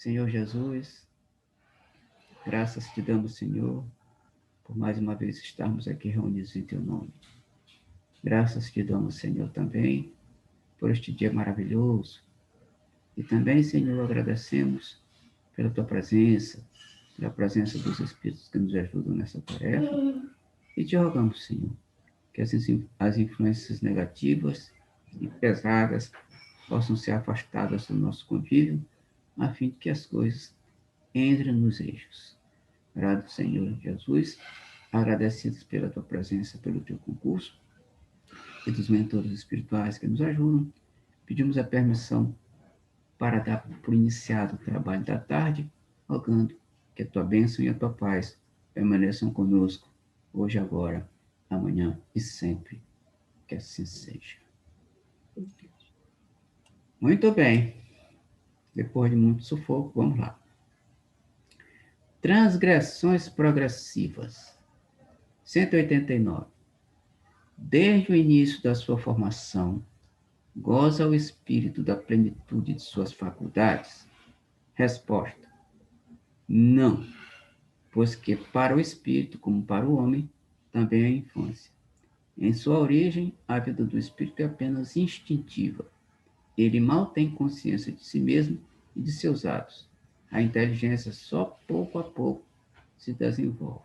Senhor Jesus, graças te damos, Senhor, por mais uma vez estarmos aqui reunidos em teu nome. Graças te damos, Senhor, também por este dia maravilhoso. E também, Senhor, agradecemos pela tua presença, pela presença dos Espíritos que nos ajudam nessa tarefa. E te rogamos, Senhor, que as influências negativas e pesadas possam ser afastadas do nosso convívio, a fim de que as coisas entrem nos eixos. Grato, Senhor Jesus, agradecidos pela tua presença, pelo teu concurso e dos mentores espirituais que nos ajudam, pedimos a permissão para dar por iniciado o trabalho da tarde, rogando que a tua bênção e a tua paz permaneçam conosco, hoje, agora, amanhã e sempre. Que assim seja. Muito bem. Depois de muito sufoco, vamos lá. Transgressões progressivas. 189. Desde o início da sua formação, goza o espírito da plenitude de suas faculdades? Resposta: não, pois que para o espírito, como para o homem, também é a infância. Em sua origem, a vida do espírito é apenas instintiva. Ele mal tem consciência de si mesmo e de seus atos. A inteligência só pouco a pouco se desenvolve.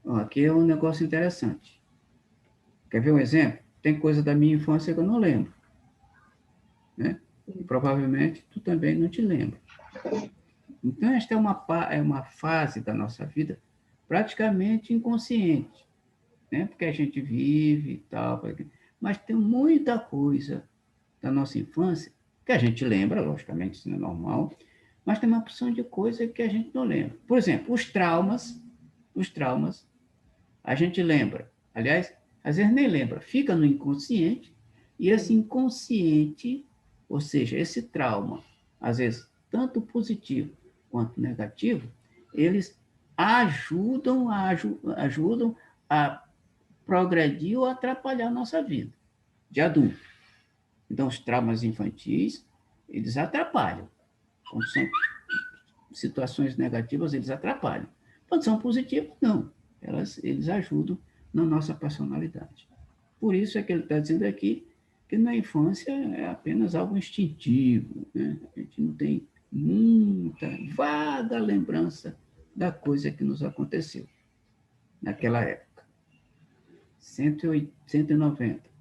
Aqui é um negócio interessante. Quer ver um exemplo? Tem coisa da minha infância que eu não lembro, né? E provavelmente tu também não te lembra. Então, esta é uma fase da nossa vida praticamente inconsciente, né? Porque a gente vive e tal, mas tem muita coisa da nossa infância que a gente lembra, logicamente, isso não é normal, mas tem uma porção de coisa que a gente não lembra. Por exemplo, os traumas, a gente lembra. Aliás, às vezes nem lembra, fica no inconsciente, e esse inconsciente, ou seja, esse trauma, às vezes tanto positivo quanto negativo, eles ajudam a progredir ou atrapalhar a nossa vida de adulto. Então, os traumas infantis, eles atrapalham. Quando são situações negativas, eles atrapalham. Quando são positivos, não. Eles ajudam na nossa personalidade. Por isso é que ele está dizendo aqui que na infância é apenas algo instintivo, né? A gente não tem muita, vaga lembrança da coisa que nos aconteceu naquela época. 190.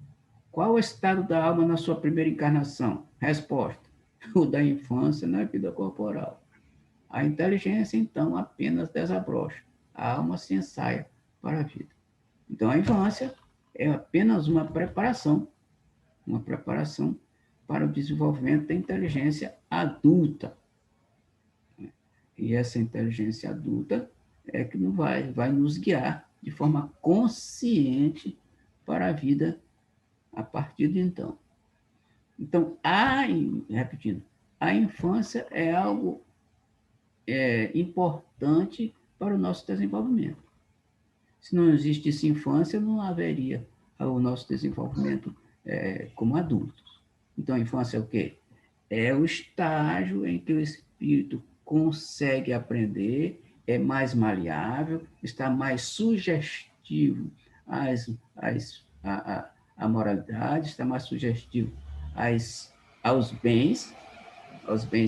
Qual o estado da alma na sua primeira encarnação? Resposta: o da infância na vida corporal. A inteligência, então, apenas desabrocha. A alma se ensaia para a vida. Então, a infância é apenas uma preparação para o desenvolvimento da inteligência adulta. E essa inteligência adulta é que vai nos guiar de forma consciente para a vida a partir de então. Então, repetindo, a infância é algo importante para o nosso desenvolvimento. Se não existisse infância, não haveria o nosso desenvolvimento como adultos. Então, a infância é o quê? É o estágio em que o espírito consegue aprender, é mais maleável, está mais sugestivo à moralidade, está mais sugestivo aos bens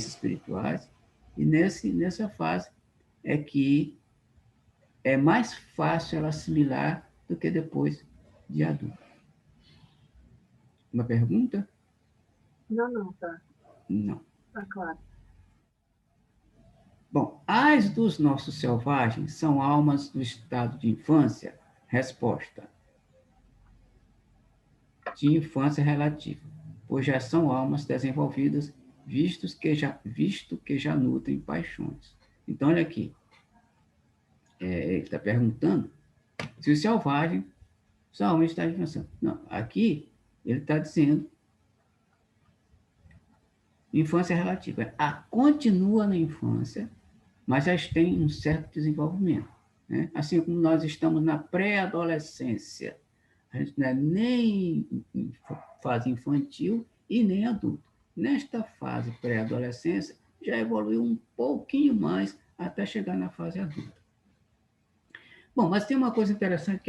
espirituais, e nessa fase é que é mais fácil ela assimilar do que depois de adulto. Uma pergunta? Não, tá. Não. Tá claro. Bom, as dos nossos selvagens são almas do estado de infância? Resposta: de infância relativa, pois já são almas desenvolvidas, visto que já nutrem paixões. Então, olha aqui, ele está perguntando se os selvagens são almas de estado de infância. Não, aqui ele está dizendo infância relativa. Continua na infância, mas já tem um certo desenvolvimento. Né? Assim como nós estamos na pré-adolescência, a gente não é nem em fase infantil e nem adulto. Nesta fase pré-adolescência, já evoluiu um pouquinho mais até chegar na fase adulta. Bom, mas tem uma coisa interessante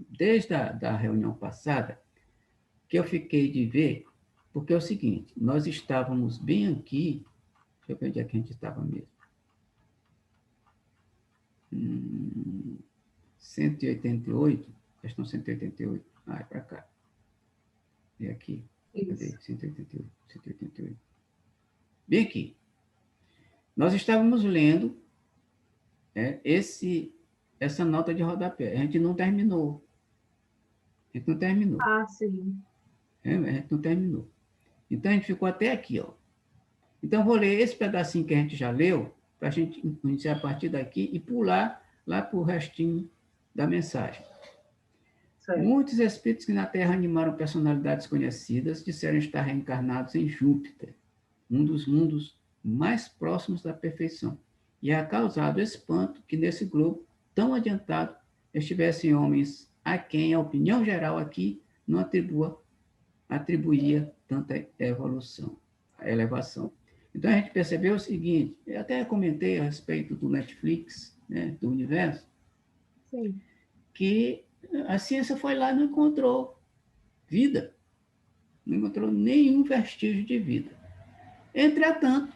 desde a da reunião passada, que eu fiquei de ver, porque é o seguinte, nós estávamos bem aqui, deixa eu ver onde é que a gente estava mesmo. 188, questão 188. Ah, é para cá. É aqui. Cadê? Isso. 188, 188. Bem aqui. Nós estávamos lendo essa nota de rodapé. A gente não terminou. A gente não terminou. Ah, sim. A gente não terminou. Então, a gente ficou até aqui, ó. Então, eu vou ler esse pedacinho que a gente já leu, para a gente iniciar a partir daqui e pular lá para o restinho da mensagem. Certo. Muitos espíritos que na Terra animaram personalidades conhecidas disseram estar reencarnados em Júpiter, um dos mundos mais próximos da perfeição, e ha causado espanto que nesse globo tão adiantado estivessem homens a quem a opinião geral aqui não atribuía tanta elevação. Então a gente percebeu o seguinte, eu até comentei a respeito do Netflix, né, do universo, Sim. que a ciência foi lá e não encontrou vida, não encontrou nenhum vestígio de vida. Entretanto,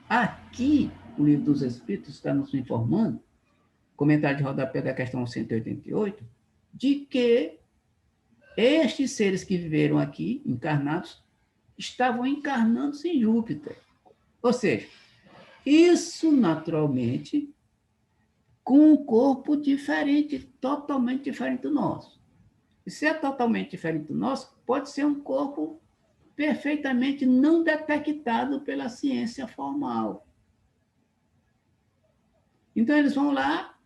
aqui, o Livro dos Espíritos está nos informando, comentário de rodapé da questão 188, de que estes seres que viveram aqui, encarnados, estavam encarnando em Júpiter. Ou seja, isso naturalmente com um corpo diferente, totalmente diferente do nosso. E se é totalmente diferente do nosso, pode ser um corpo perfeitamente não detectado pela ciência formal. Então, eles vão lá,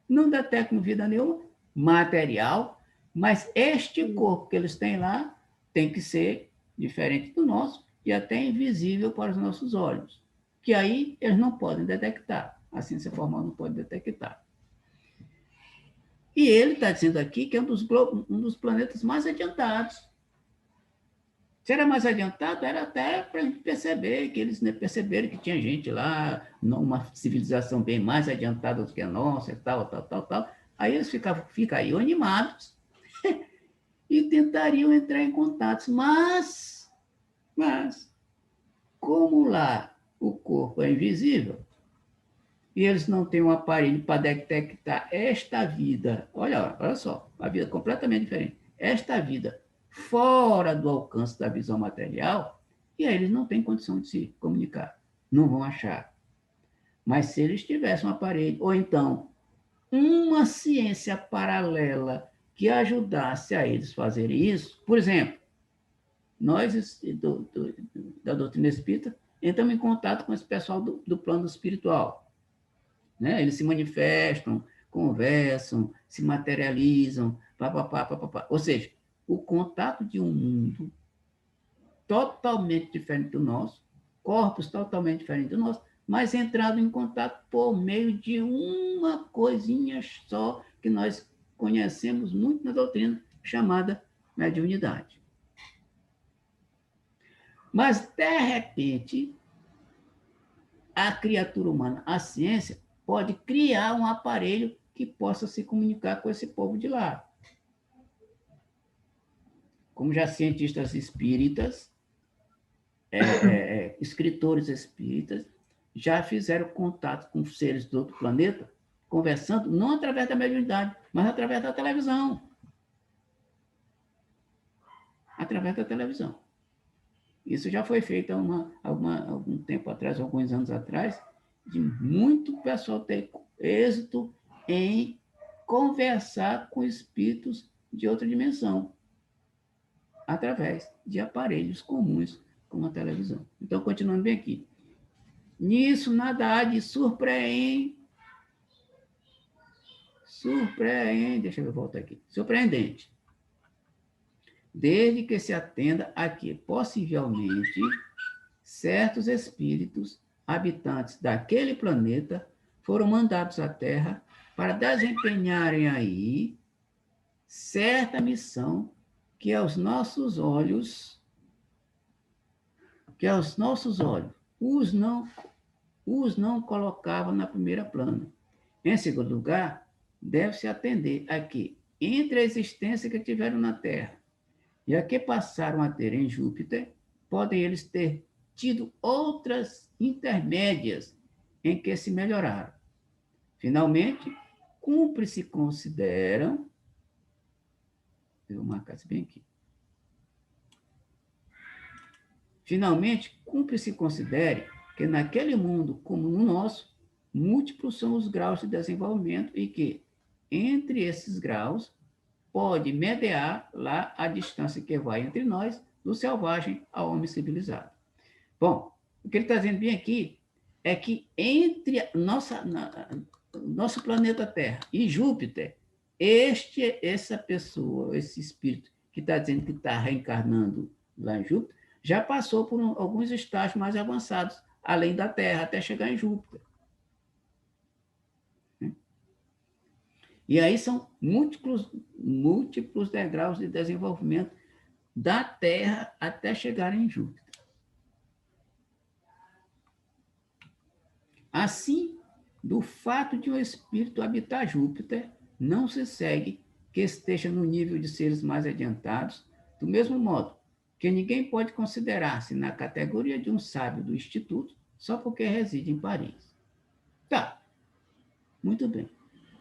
não detectam vida nenhuma, material, mas este corpo que eles têm lá tem que ser diferente do nosso e até invisível para os nossos olhos, que aí eles não podem detectar. A ciência formal não pode detectar. E ele está dizendo aqui que é um dos planetas mais adiantados. Se era mais adiantado, era até para a gente perceber, que eles perceberam que tinha gente lá, uma civilização bem mais adiantada do que a nossa, e tal, tal, tal, tal. Aí eles ficariam animados e tentariam entrar em contato. Mas, como lá o corpo é invisível, e eles não têm um aparelho para detectar esta vida, olha só, a vida é completamente diferente. Esta vida fora do alcance da visão material, e aí eles não têm condição de se comunicar, não vão achar. Mas se eles tivessem um aparelho, ou então uma ciência paralela que ajudasse a eles fazerem isso, por exemplo, nós da doutrina espírita entramos em contato com esse pessoal do plano espiritual. Né? Eles se manifestam, conversam, se materializam, papapá, papapá. Ou seja, o contato de um mundo totalmente diferente do nosso, corpos totalmente diferentes do nosso, mas entrado em contato por meio de uma coisinha só que nós conhecemos muito na doutrina, chamada mediunidade. Mas, de repente, a criatura humana, a ciência, pode criar um aparelho que possa se comunicar com esse povo de lá. Como já cientistas espíritas, escritores espíritas, já fizeram contato com seres do outro planeta, conversando não através da mediunidade, mas através da televisão. Através da televisão. Isso já foi feito há algum tempo atrás, alguns anos atrás, de muito pessoal ter êxito em conversar com espíritos de outra dimensão, através de aparelhos comuns, como a televisão. Então, continuando bem aqui. Nisso, nada há de deixa eu voltar aqui, surpreendente, desde que se atenda a que, possivelmente, certos espíritos habitantes daquele planeta foram mandados à Terra para desempenharem aí certa missão que aos nossos olhos os não colocava na primeira plana. Em segundo lugar, deve-se atender a que, entre a existência que tiveram na Terra e a que passaram a ter em Júpiter, podem eles ter tido outras intermédias em que se melhoraram. Finalmente, cumpre-se consideram, eu vou marcar isso bem aqui. Finalmente, cumpre-se considere que naquele mundo, como no nosso, múltiplos são os graus de desenvolvimento e que, entre esses graus, pode mediar lá a distância que vai entre nós, do selvagem ao homem civilizado. Bom, o que ele está dizendo bem aqui é que entre nosso planeta Terra e Júpiter, essa pessoa, esse espírito que está dizendo que está reencarnando lá em Júpiter, já passou por alguns estágios mais avançados, além da Terra, até chegar em Júpiter. E aí são múltiplos degraus de desenvolvimento da Terra até chegar em Júpiter. Assim, do fato de um espírito habitar Júpiter, não se segue que esteja no nível de seres mais adiantados, do mesmo modo que ninguém pode considerar-se na categoria de um sábio do Instituto só porque reside em Paris. Tá, muito bem.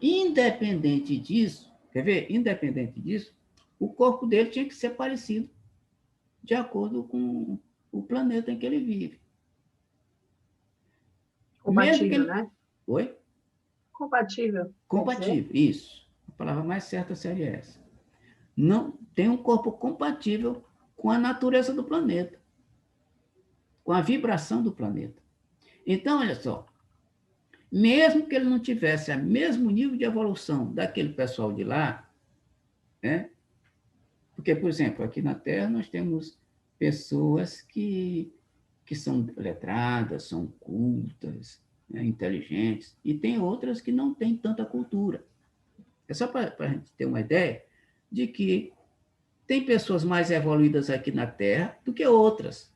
Independente disso, quer ver? Independente disso, o corpo dele tinha que ser parecido de acordo com o planeta em que ele vive. Compatível, ele... né? Oi? Compatível. Compatível, isso. A palavra mais certa seria essa. Não tem um corpo compatível com a natureza do planeta, com a vibração do planeta. Então, olha só, mesmo que ele não tivesse o mesmo nível de evolução daquele pessoal de lá, né? Porque, por exemplo, aqui na Terra nós temos pessoas que são letradas, são cultas, né, inteligentes, e tem outras que não têm tanta cultura. É só para a gente ter uma ideia de que tem pessoas mais evoluídas aqui na Terra do que outras.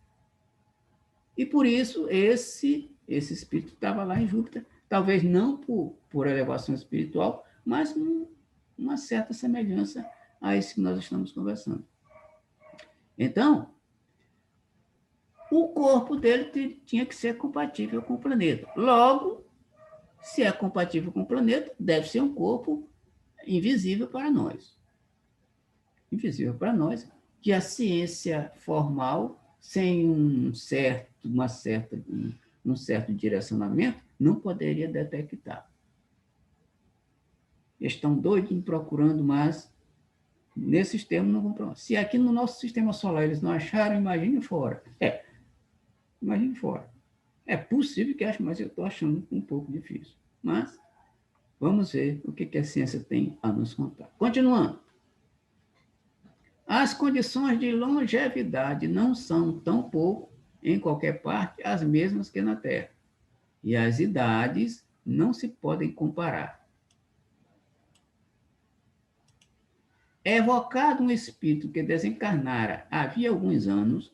E por isso esse espírito estava lá em Júpiter, talvez não por elevação espiritual, mas uma certa semelhança a isso que nós estamos conversando. Então, o corpo dele tinha que ser compatível com o planeta. Logo, se é compatível com o planeta, deve ser um corpo invisível para nós. Invisível para nós, que a ciência formal, sem um certo direcionamento, não poderia detectar. Estão doidos procurando, mas nesses termos não vão provar. Se aqui no nosso sistema solar eles não acharam, imagine fora. Imagine fora. É possível que ache, mas eu estou achando um pouco difícil. Mas vamos ver o que a ciência tem a nos contar. Continuando. As condições de longevidade não são, tampouco, em qualquer parte, as mesmas que na Terra. E as idades não se podem comparar. Evocado um espírito que desencarnara havia alguns anos,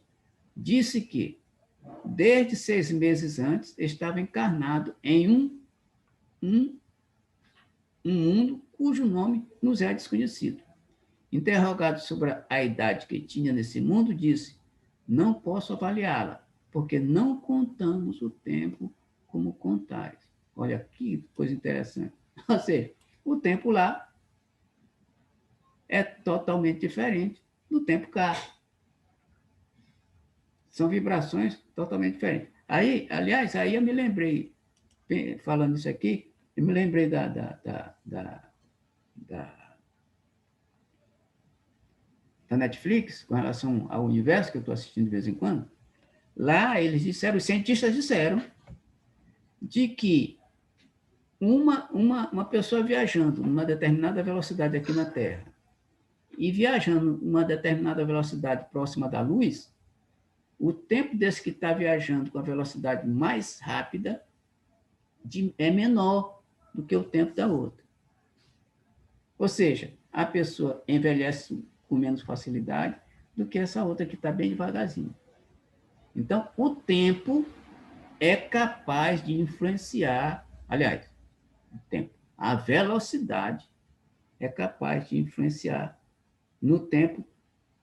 disse que, desde 6 meses antes, estava encarnado em um mundo cujo nome nos é desconhecido. Interrogado sobre a idade que tinha nesse mundo, disse: não posso avaliá-la, porque não contamos o tempo como contares. Olha que coisa interessante. Ou seja, o tempo lá é totalmente diferente do tempo cá. São vibrações totalmente diferentes. Aí, aliás, aí eu me lembrei, falando isso aqui, eu me lembrei da Netflix, com relação ao universo que eu estou assistindo de vez em quando. Lá eles disseram, os cientistas disseram, de que uma pessoa viajando numa determinada velocidade aqui na Terra e viajando numa determinada velocidade próxima da luz, o tempo desse que está viajando com a velocidade mais rápida é menor do que o tempo da outra. Ou seja, a pessoa envelhece com menos facilidade do que essa outra que está bem devagarzinho. Então, o tempo é capaz de influenciar, aliás, o tempo, a velocidade é capaz de influenciar no tempo,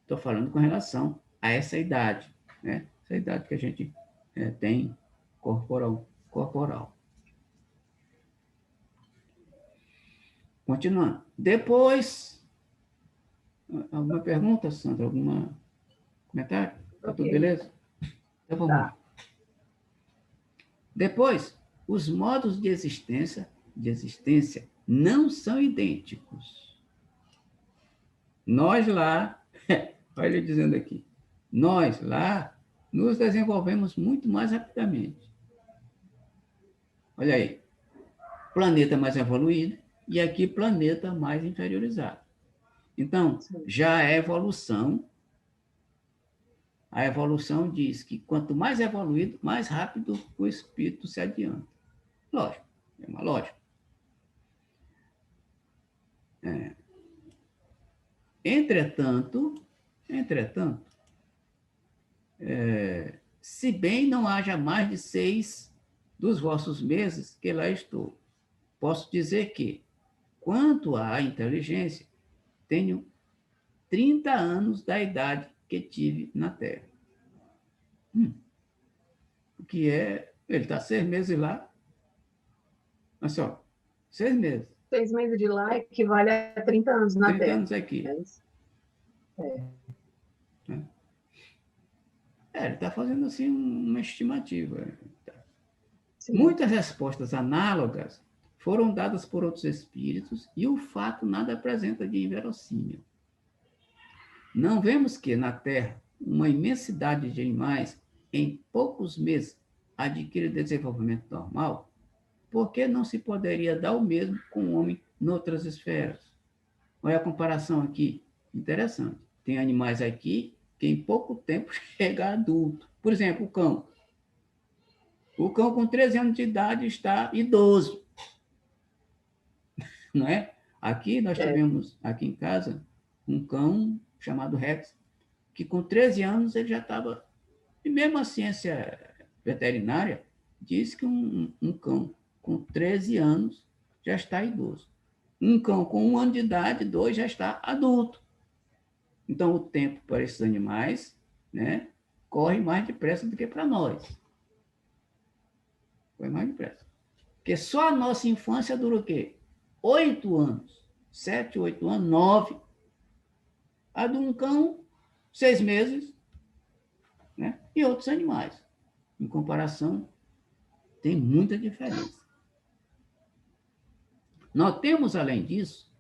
estou falando com relação a essa idade, né? Essa idade que a gente tem corporal. Continuando. Depois, alguma pergunta, Sandra? Algum comentário? Tá tudo Ok, beleza? Então vamos tá. lá. Depois, os modos de existência não são idênticos. Nós lá, olha ele dizendo aqui, nós lá nos desenvolvemos muito mais rapidamente. Olha aí, planeta mais evoluído e aqui planeta mais inferiorizado. Então, Sim. já é evolução. A evolução diz que quanto mais evoluído, mais rápido o espírito se adianta. Lógico, é uma lógica. Entretanto, se bem não haja mais de 6 dos vossos meses que lá estou, posso dizer que, quanto à inteligência, tenho 30 anos da idade que tive na Terra. O que é, ele está 6 meses lá, mas só, 6 meses, 6 meses de lá equivale a 30 anos na 30 Terra. anos aqui. É isso? É. Né? Ele está fazendo assim uma estimativa. Sim. Muitas respostas análogas foram dadas por outros espíritos e o fato nada apresenta de inverossímil. Não vemos que na Terra uma imensidade de animais em poucos meses adquire desenvolvimento normal? Por que não se poderia dar o mesmo com o homem noutras esferas? Olha a comparação aqui, interessante. Tem animais aqui que em pouco tempo chega a adulto. Por exemplo, o cão. O cão com 13 anos de idade está idoso, não é? Aqui nós É. tivemos, aqui em casa, um cão chamado Rex, que com 13 anos ele já estava... E mesmo a ciência veterinária diz que um cão com 13 anos já está idoso. Um cão com 1 ano de idade, 2, já está adulto. Então, o tempo para esses animais, né, corre mais depressa do que para nós. Corre mais depressa. Porque só a nossa infância dura o quê? 8 anos. 7, 8 anos, 9. A de um cão, 6 meses, né? E outros animais. Em comparação, tem muita diferença. Notemos, além disso,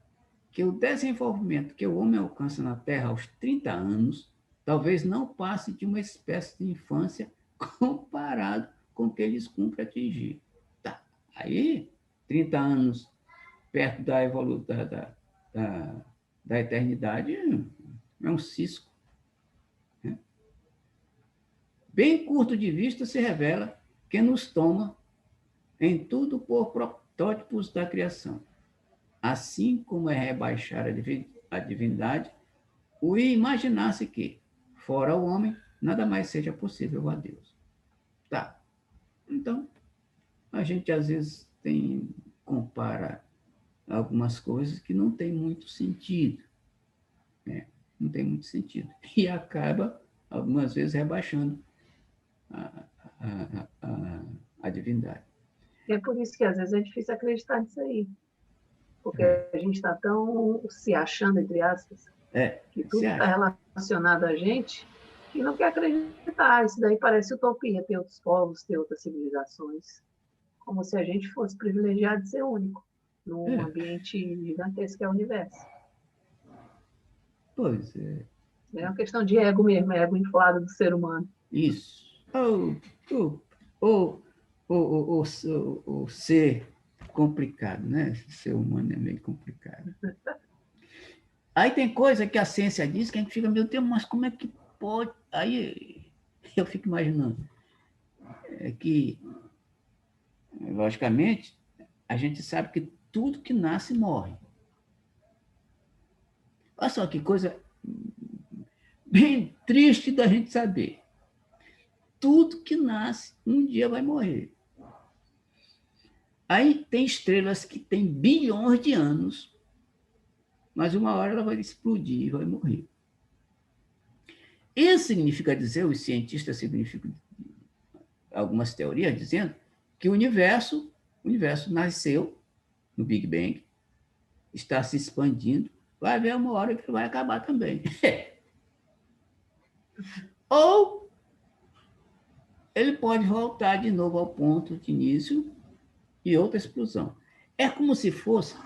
que o desenvolvimento que o homem alcança na Terra aos 30 anos talvez não passe de uma espécie de infância comparado com o que eles cumprem atingir. Tá. Aí, 30 anos perto da eternidade é um cisco. Né? Bem curto de vista se revela que nos toma em tudo por protótipos da criação. Assim como é rebaixar a divindade, o imaginar-se que, fora o homem, nada mais seja possível a Deus. Tá. Então, a gente às vezes compara algumas coisas que não tem muito sentido, né? Não tem muito sentido. E acaba, algumas vezes, rebaixando a, a divindade. E é por isso que às vezes é difícil acreditar nisso aí. Porque É, a gente está tão se achando, entre aspas, que você tudo está acha? relacionado a gente, que não quer acreditar. Isso daí parece utopia, ter outros povos, ter outras civilizações. Como se a gente fosse privilegiado de ser único, num É, ambiente gigantesco que é o universo. pois é. É uma questão de ego mesmo, ego inflado do ser humano. Isso. O ser complicado, né? Ser humano é meio complicado. Aí tem coisa que a ciência diz que a gente fica, meu Deus, mas como é que pode? Aí eu fico imaginando que, logicamente, a gente sabe que tudo que nasce morre. Olha só que coisa bem triste da gente saber. tudo que nasce um dia vai morrer. Aí tem estrelas que têm bilhões de anos, mas uma hora ela vai explodir e vai morrer. Isso significa dizer, os cientistas significam algumas teorias dizendo que o universo nasceu no Big Bang, está se expandindo, vai haver uma hora que vai acabar também. Ou ele pode voltar de novo ao ponto de início e outra explosão. É como se fosse...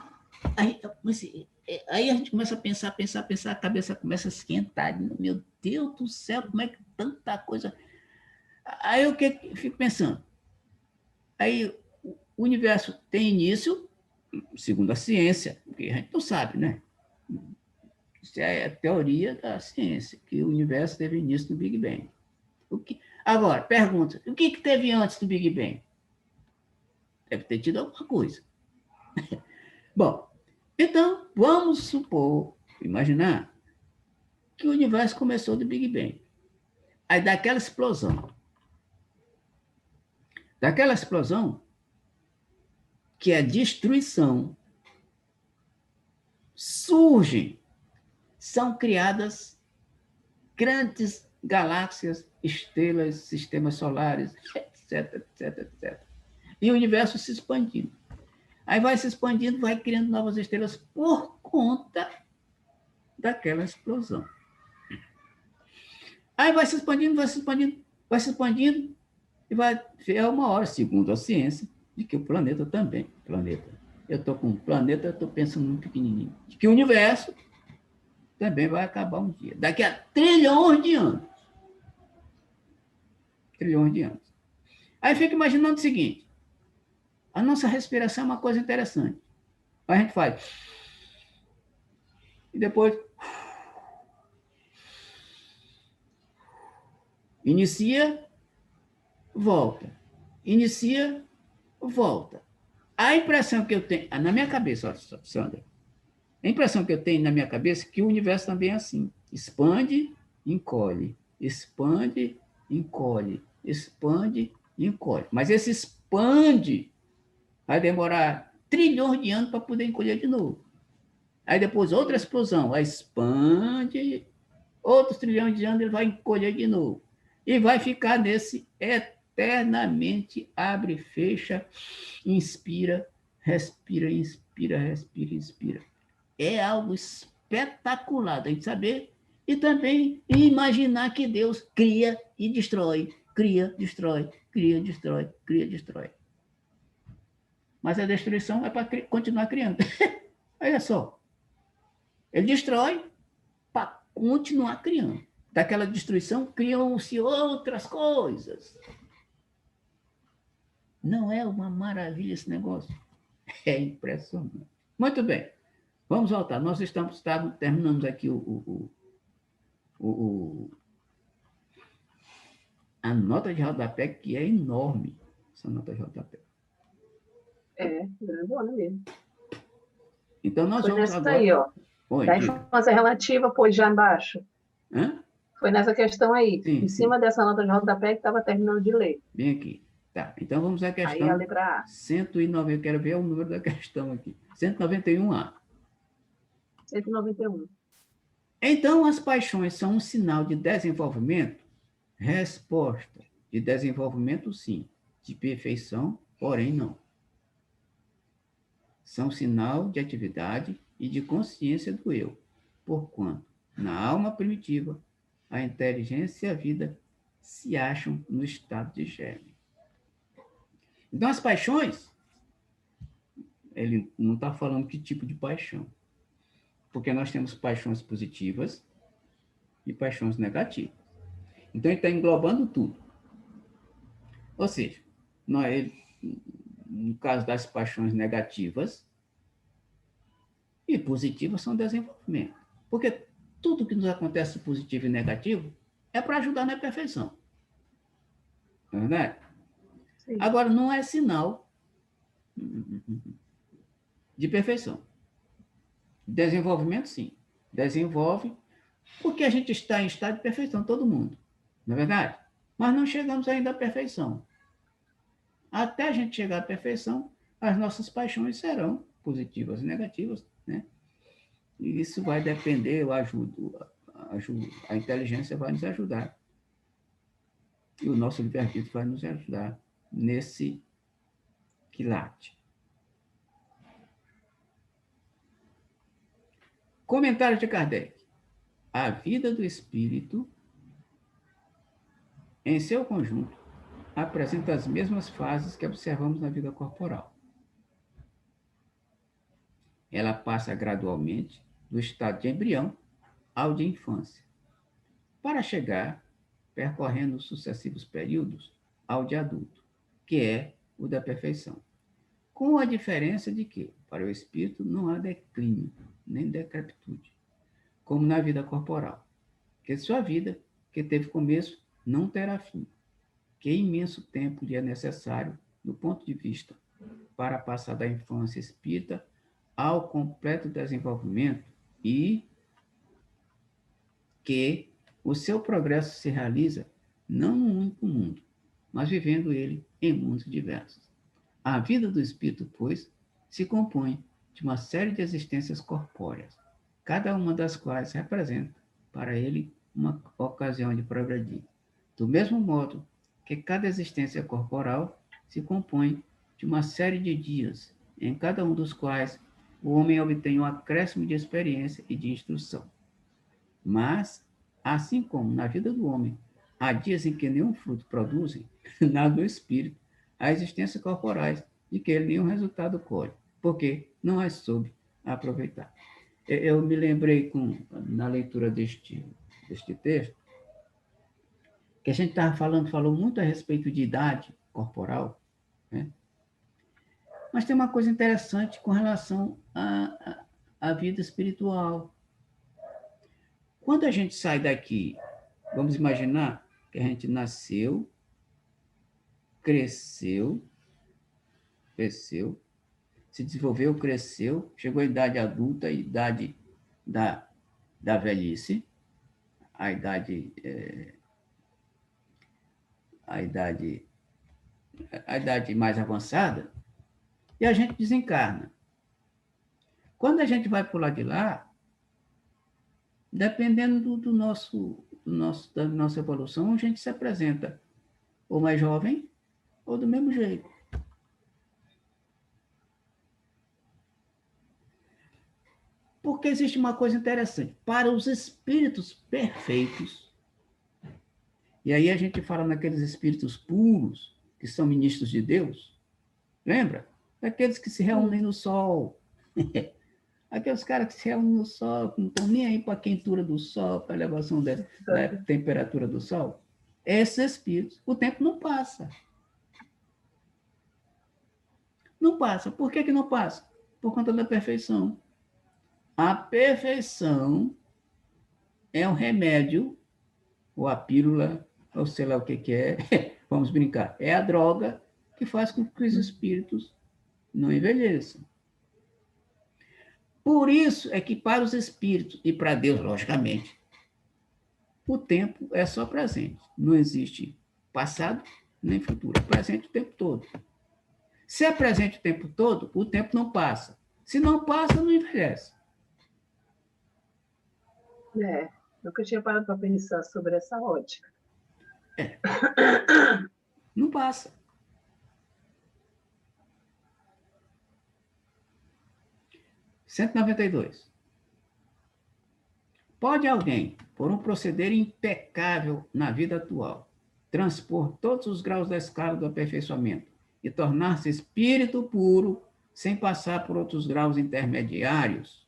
Aí a gente começa a pensar, a cabeça começa a esquentar. Meu Deus do céu, como é que tanta coisa... Aí eu fico pensando, aí o universo tem início, segundo a ciência, porque a gente não sabe, né? Isso é a teoria da ciência, que o universo teve início no Big Bang. Agora, pergunta, o que teve antes do Big Bang? Deve ter tido alguma coisa. Bom, então, vamos supor, imaginar, que o universo começou do Big Bang. Aí, daquela explosão, que é a destruição, são criadas grandes galáxias, estrelas, sistemas solares, etc, etc, etc. E o universo se expandindo. Aí vai se expandindo, vai criando novas estrelas por conta daquela explosão. Aí vai se expandindo, e vai ter uma hora, segundo a ciência, de que o planeta também, eu estou com um planeta, eu estou pensando num pequenininho, de que o universo também vai acabar um dia, daqui a trilhões de anos. Aí fica imaginando o seguinte, a nossa respiração é uma coisa interessante. A gente faz, e depois inicia, volta. Inicia, volta. A impressão que eu tenho, na minha cabeça, olha, Sandra, a impressão que eu tenho na minha cabeça é que o universo também é assim. Expande, encolhe. Expande, encolhe. Expande, encolhe. Mas esse expande vai demorar trilhões de anos para poder encolher de novo. Aí depois outra explosão, aí expande, outros trilhões de anos ele vai encolher de novo. E vai ficar nesse eternamente abre e fecha, inspira, respira, inspira, respira, inspira. É algo espetacular a gente saber e também imaginar que Deus cria e destrói, cria, destrói, cria, destrói, cria, destrói. Mas a destruição é para continuar criando. Olha só. Ele destrói para continuar criando. Daquela destruição criam-se outras coisas. Não é uma maravilha esse negócio? É impressionante. Muito bem. Vamos voltar. Nós terminamos aqui a nota de rodapé, que é enorme. Essa nota de rodapé. É, grandona mesmo. Então, nós Foi vamos nessa agora... aí, ó. Oi, da infância relativa, pois já embaixo. Hã? Foi nessa questão aí, Sim, em cima dessa nota de rodapé que estava terminando de ler. Bem aqui. Tá, então vamos à Aí questão a letra A. 190. Eu quero ver o número da questão aqui. 191A. 191. Então, as paixões são um sinal de desenvolvimento? Resposta: de desenvolvimento, sim. De perfeição, porém, não. São sinal de atividade e de consciência do eu, porquanto, na alma primitiva, a inteligência e a vida se acham no estado de germe. Então, as paixões, ele não está falando que tipo de paixão, porque nós temos paixões positivas e paixões negativas. Então, ele está englobando tudo. Ou seja, no caso das paixões negativas e positivas, são desenvolvimento. Porque tudo que nos acontece positivo e negativo é para ajudar na perfeição. Não é verdade? Sim. Agora, não é sinal de perfeição. Desenvolvimento, sim. Desenvolve, porque a gente está em estado de perfeição, todo mundo. Não é verdade? Mas não chegamos ainda à perfeição. Até a gente chegar à perfeição, as nossas paixões serão positivas e negativas, né? E isso vai depender, eu ajudo, a inteligência vai nos ajudar. E o nosso livre-arbítrio vai nos ajudar nesse quilate. Comentário de Kardec. A vida do espírito, em seu conjunto, apresenta as mesmas fases que observamos na vida corporal. Ela passa gradualmente do estado de embrião ao de infância, para chegar, percorrendo sucessivos períodos, ao de adulto, que é o da perfeição. Com a diferença de que, para o espírito, não há declínio, nem decrepitude, como na vida corporal, que sua vida, que teve começo, não terá fim. Que imenso tempo lhe é necessário, do ponto de vista, para passar da infância espírita ao completo desenvolvimento e que o seu progresso se realiza não num único mundo, mas vivendo ele em mundos diversos. A vida do espírito, pois, se compõe de uma série de existências corpóreas, cada uma das quais representa para ele uma ocasião de progredir. Do mesmo modo que cada existência corporal se compõe de uma série de dias, em cada um dos quais o homem obtém um acréscimo de experiência e de instrução. Mas, assim como na vida do homem há dias em que nenhum fruto produzem, na do espírito há existências corporais de que ele nenhum resultado colhe, porque não as soube aproveitar. Eu me lembrei, na leitura deste texto, que a gente estava falou muito a respeito de idade corporal, né? Mas tem uma coisa interessante com relação à vida espiritual. Quando a gente sai daqui, vamos imaginar que a gente nasceu, cresceu, se desenvolveu, cresceu, chegou à idade adulta, a idade da, da velhice, a idade, a idade, a idade mais avançada, e a gente desencarna. Quando a gente vai pular de lá, dependendo da nossa evolução, a gente se apresenta ou mais jovem ou do mesmo jeito. Porque existe uma coisa interessante. Para os espíritos perfeitos, e aí a gente fala naqueles espíritos puros, que são ministros de Deus, lembra? Aqueles que se reúnem no sol. Aqueles caras que se reúnem no sol, que não estão nem aí para a quentura do sol, para a elevação da temperatura do sol. Esses espíritos, o tempo não passa. Não passa. Por que não passa? Por conta da perfeição. A perfeição é um remédio, ou a pílula, ou sei lá o que é, vamos brincar, é a droga que faz com que os espíritos não envelheçam. Por isso é que para os espíritos, e para Deus, logicamente, o tempo é só presente. Não existe passado nem futuro. É presente o tempo todo. Se é presente o tempo todo, o tempo não passa. Se não passa, não envelhece. Nunca tinha parado para pensar sobre essa ótica. Não passa. Cento e 192. Pode alguém, por um proceder impecável na vida atual, transpor todos os graus da escala do aperfeiçoamento e tornar-se espírito puro sem passar por outros graus intermédios?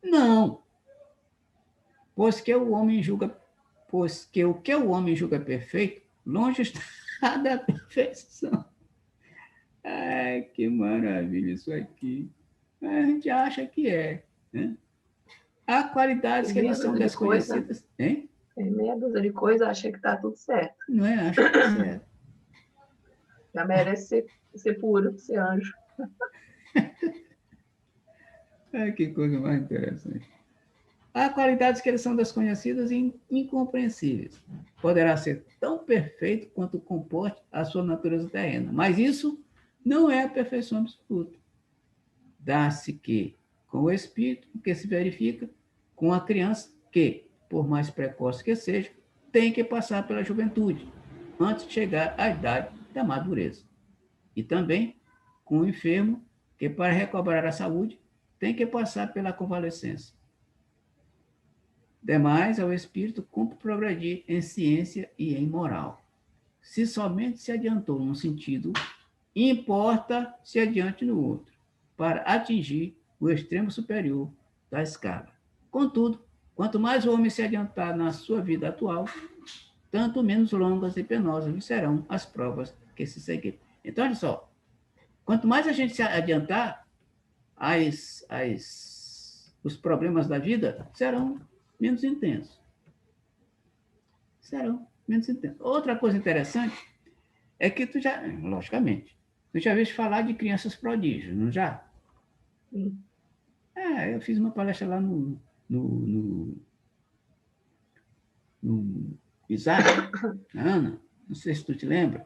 Não, pois que o que o homem julga perfeito, longe está da perfeição. Ai, que maravilha isso aqui. A gente acha que é, né? Há qualidades que eles são desconhecidas. Hein? Tem meia dúzia de coisa, achei que está tudo certo. Não é? Acho que está certo. Já merece ser puro, ser anjo. Ai, que coisa mais interessante. Há qualidades que eles são desconhecidas e incompreensíveis. Poderá ser tão perfeito quanto comporte a sua natureza terrena, mas isso não é a perfeição absoluta. Dá-se que, com o espírito, o que se verifica com a criança que, por mais precoce que seja, tem que passar pela juventude, antes de chegar à idade da madureza. E também com o enfermo que, para recobrar a saúde, tem que passar pela convalescência. Demais, ao espírito cumpre progredir em ciência e em moral. Se somente se adiantou num sentido, importa se adiante no outro, para atingir o extremo superior da escala. Contudo, quanto mais o homem se adiantar na sua vida atual, tanto menos longas e penosas serão as provas que se seguirem. Então, olha só, quanto mais a gente se adiantar, os problemas da vida serão menos intensos. Serão menos intensos. Outra coisa interessante é que tu já, logicamente, tu já viste falar de crianças prodígios, não já? Sim. Eu fiz uma palestra lá no Isaac, Ana, não sei se tu te lembra,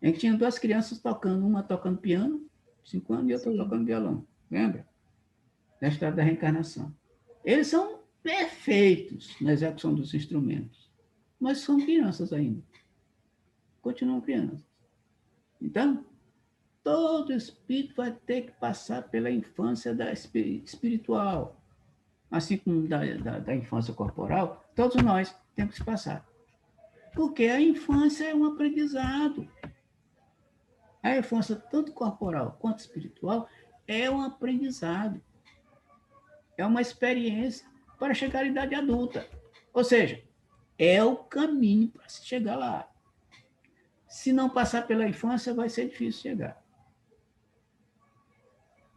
em que tinha duas crianças tocando, uma tocando piano, 5 anos, e outra tocando violão. Lembra? Da história da reencarnação. Eles são perfeitos na execução dos instrumentos, mas são crianças ainda. Continuam crianças. Então, todo espírito vai ter que passar pela infância espiritual, assim como da infância corporal, todos nós temos que passar. Porque a infância é um aprendizado. A infância, tanto corporal quanto espiritual, é um aprendizado. É uma experiência para chegar à idade adulta. Ou seja, é o caminho para se chegar lá. Se não passar pela infância, vai ser difícil chegar.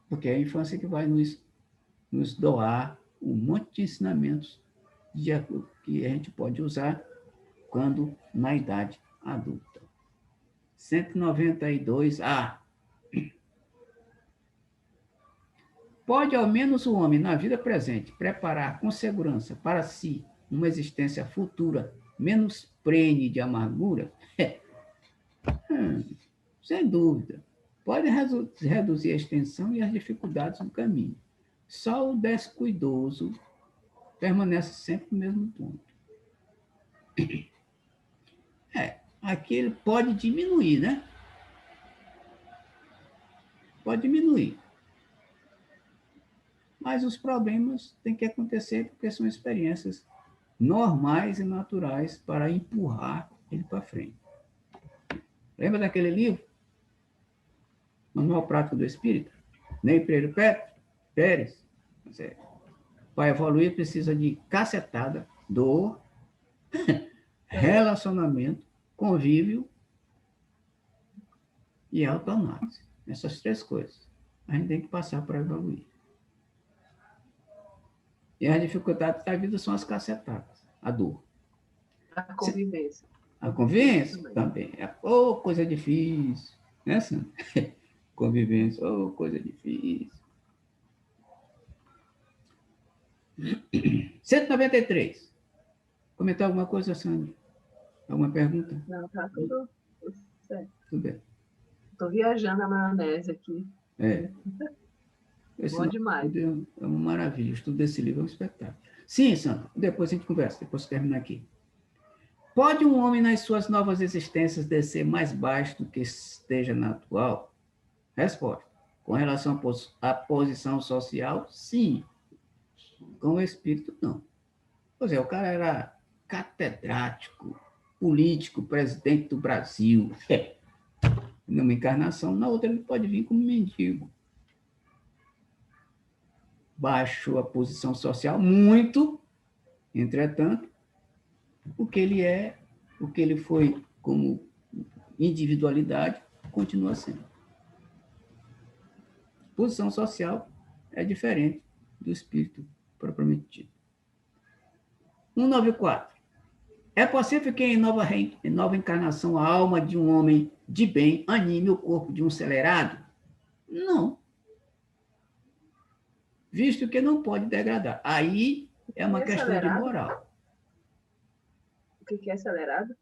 Porque é a infância que vai nos doar um monte de ensinamentos que a gente pode usar quando na idade adulta. 192A. Pode ao menos o homem, na vida presente, preparar com segurança para si uma existência futura menos prene de amargura? Sem dúvida. Pode reduzir a extensão e as dificuldades do caminho. Só o descuidoso permanece sempre no mesmo ponto. Aqui ele pode diminuir, né? Pode diminuir. Mas os problemas têm que acontecer porque são experiências normais e naturais para empurrar ele para frente. Lembra daquele livro? Manual Prático do Espírito? Ney Pereira Pérez? Para evoluir precisa de cacetada, dor, relacionamento, convívio e autoanálise. Essas 3 coisas. A gente tem que passar para evoluir. E as dificuldades da vida são as cacetadas, a dor. A convivência. A convivência também. Coisa difícil. Né, Sandra? Convivência, coisa difícil. 193. Comentar alguma coisa, Sandra? Alguma pergunta? Não, tá tudo certo. Tudo bem. Estou viajando a maionese aqui. Bom demais. É uma maravilha. O estudo desse livro é um espetáculo. Sim, Sandra. Depois a gente conversa, depois que terminar aqui. Pode um homem, nas suas novas existências, descer mais baixo do que esteja na atual? Resposta. Com relação à posição social, sim. Com o espírito, não. Pois é, o cara era catedrático, político, presidente do Brasil. Numa encarnação, na outra ele pode vir como mendigo. Baixou a posição social muito, entretanto, o que ele é, o que ele foi como individualidade, continua sendo. Posição social é diferente do espírito propriamente dito. 194. É possível que em nova encarnação a alma de um homem de bem anime o corpo de um celerado? Não. Visto que não pode degradar. Aí É uma E questão de acelerado? moral. O que é acelerado?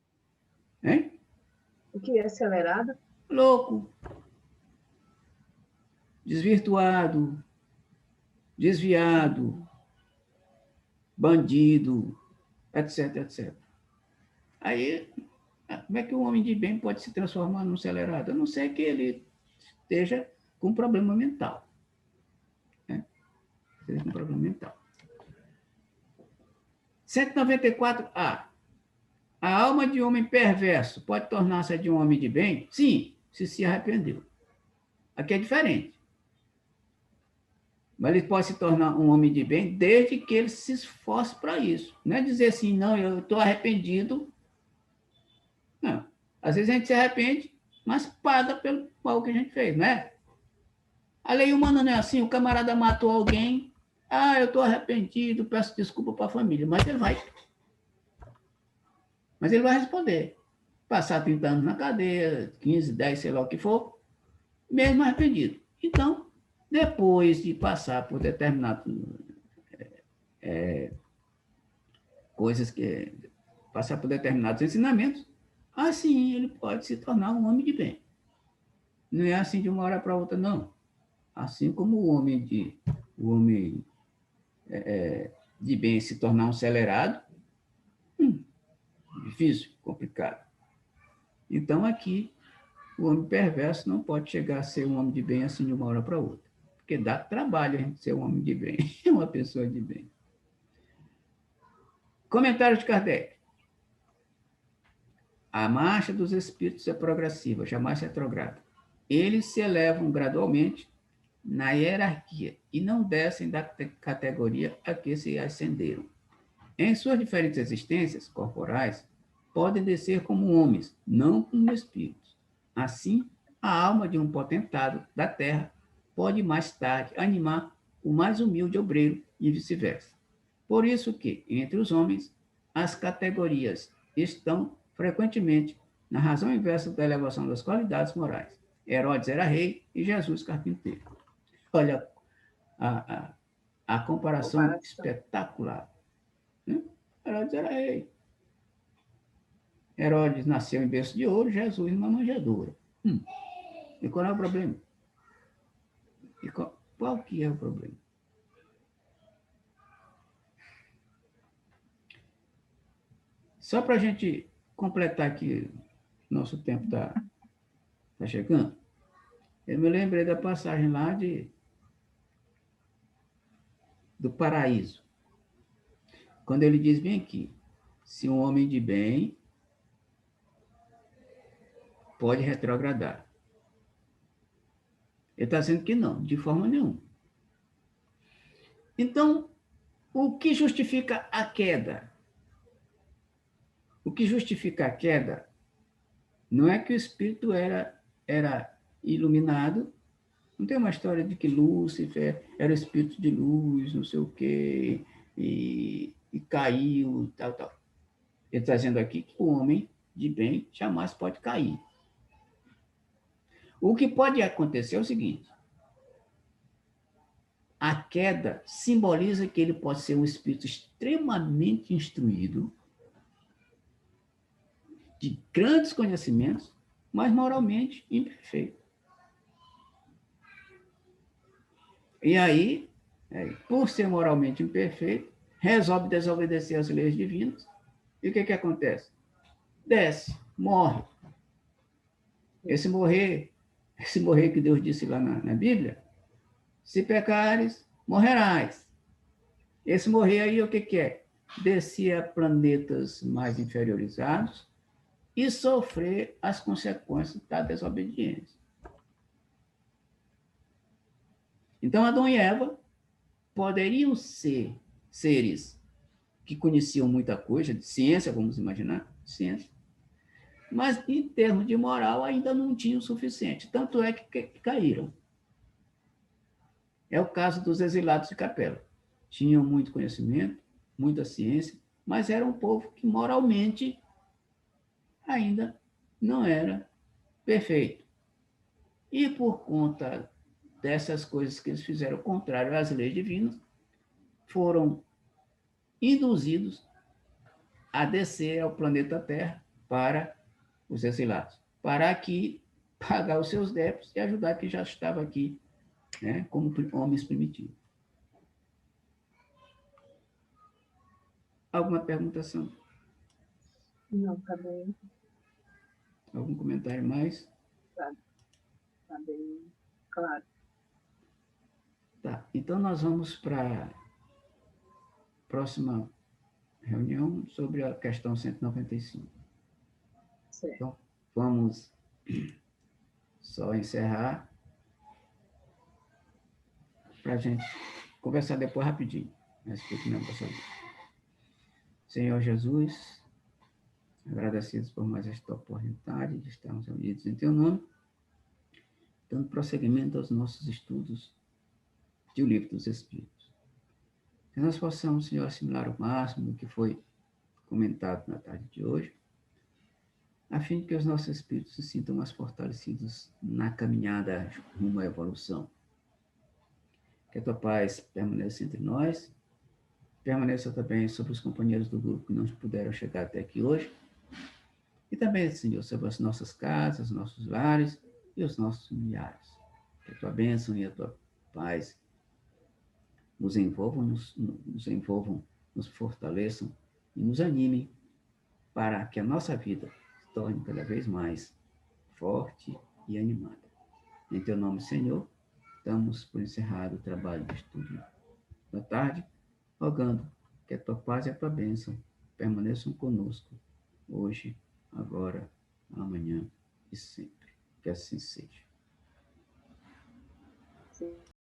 Hein? O que é acelerado? Louco, desvirtuado, desviado, bandido, etc, etc. Aí, como é que o homem de bem pode se transformar num acelerado? A não ser que ele esteja com um problema mental. Né? Esteja com um problema mental. 194A. A alma de homem perverso pode tornar-se de um homem de bem? Sim, se arrependeu. Aqui é diferente. Mas ele pode se tornar um homem de bem desde que ele se esforce para isso. Não é dizer assim, não, eu estou arrependido. Não. Às vezes a gente se arrepende, mas paga pelo mal que a gente fez, não é? A lei humana não é assim, o camarada matou alguém, eu estou arrependido, peço desculpa para a família, mas ele vai responder. Passar 30 anos na cadeia, 15, 10, sei lá o que for, mesmo arrependido. Então, depois de passar por determinadas coisas que passar por determinados ensinamentos, assim ele pode se tornar um homem de bem. Não é assim de uma hora para outra, não. Assim como o homem de bem se tornar um acelerado, difícil, complicado. Então aqui o homem perverso não pode chegar a ser um homem de bem assim de uma hora para outra, porque dá trabalho a gente ser um homem de bem, uma pessoa de bem. Comentário de Kardec. A marcha dos espíritos é progressiva, jamais retrograda. Eles se elevam gradualmente na hierarquia e não descem da categoria a que se ascenderam. Em suas diferentes existências corporais, podem descer como homens, não como espíritos. Assim, a alma de um potentado da terra pode mais tarde animar o mais humilde obreiro e vice-versa. Por isso que, entre os homens, as categorias estão frequentemente na razão inversa da elevação das qualidades morais. Herodes era rei e Jesus carpinteiro. Olha a, a, a comparação Comparação. espetacular. Né? Herodes era rei. Herodes nasceu em berço de ouro, Jesus numa manjedoura. E qual é o problema? E qual que é o problema? Só para a gente completar aqui, nosso tempo tá chegando, eu me lembrei da passagem lá do paraíso, quando ele diz bem aqui, se um homem de bem pode retrogradar. Ele está dizendo que não, de forma nenhuma. Então, o que justifica a queda? O que justifica a queda não é que o espírito era iluminado. Não tem uma história de que Lúcifer era o espírito de luz, não sei o quê, e caiu, tal, tal. Ele está dizendo aqui que o homem de bem jamais pode cair. O que pode acontecer é o seguinte: a queda simboliza que ele pode ser um espírito extremamente instruído, de grandes conhecimentos, mas moralmente imperfeito. E aí, por ser moralmente imperfeito, resolve desobedecer às leis divinas. E o que acontece? Desce, morre. Esse morrer, esse morrer que Deus disse lá na Bíblia, se pecares, morrerás. Esse morrer aí, o que é? Descer a planetas mais inferiorizados e sofrer as consequências da desobediência. Então, Adão e Eva poderiam ser seres que conheciam muita coisa, de ciência, vamos imaginar, ciência, mas em termos de moral ainda não tinham o suficiente. Tanto é que caíram. É o caso dos exilados de Capela. Tinham muito conhecimento, muita ciência, mas era um povo que moralmente ainda não era perfeito. E por conta dessas coisas que eles fizeram contrário às leis divinas, foram induzidos a descer ao planeta Terra para os exilados, para aqui pagar os seus débitos e ajudar quem já estava aqui, né, como homens primitivos. Alguma pergunta, Sandra? Não, tá bem, Algum comentário mais? tá, tá bem claro. Tá, então nós vamos para a próxima reunião sobre a questão 195. Certo. Então, vamos só encerrar para a gente conversar depois rapidinho. Mas continuamos essa vida. Senhor Jesus, agradecidos por mais esta oportunidade de estarmos reunidos em Teu nome, dando prosseguimento aos nossos estudos do Livro dos Espíritos. Que nós possamos, Senhor, assimilar o máximo do que foi comentado na tarde de hoje, a fim de que os nossos espíritos se sintam mais fortalecidos na caminhada rumo à evolução. Que a Tua paz permaneça entre nós, permaneça também sobre os companheiros do grupo que não puderam chegar até aqui hoje, e também, Senhor, sobre as nossas casas, nossos lares e os nossos familiares. Que a Tua bênção e a Tua paz nos envolvam, nos fortaleçam e nos animem para que a nossa vida se torne cada vez mais forte e animada. Em Teu nome, Senhor, damos por encerrado o trabalho de estudo da tarde, rogando que a Tua paz e a Tua bênção permaneçam conosco, hoje, agora, amanhã e sempre. Que assim seja. Sim.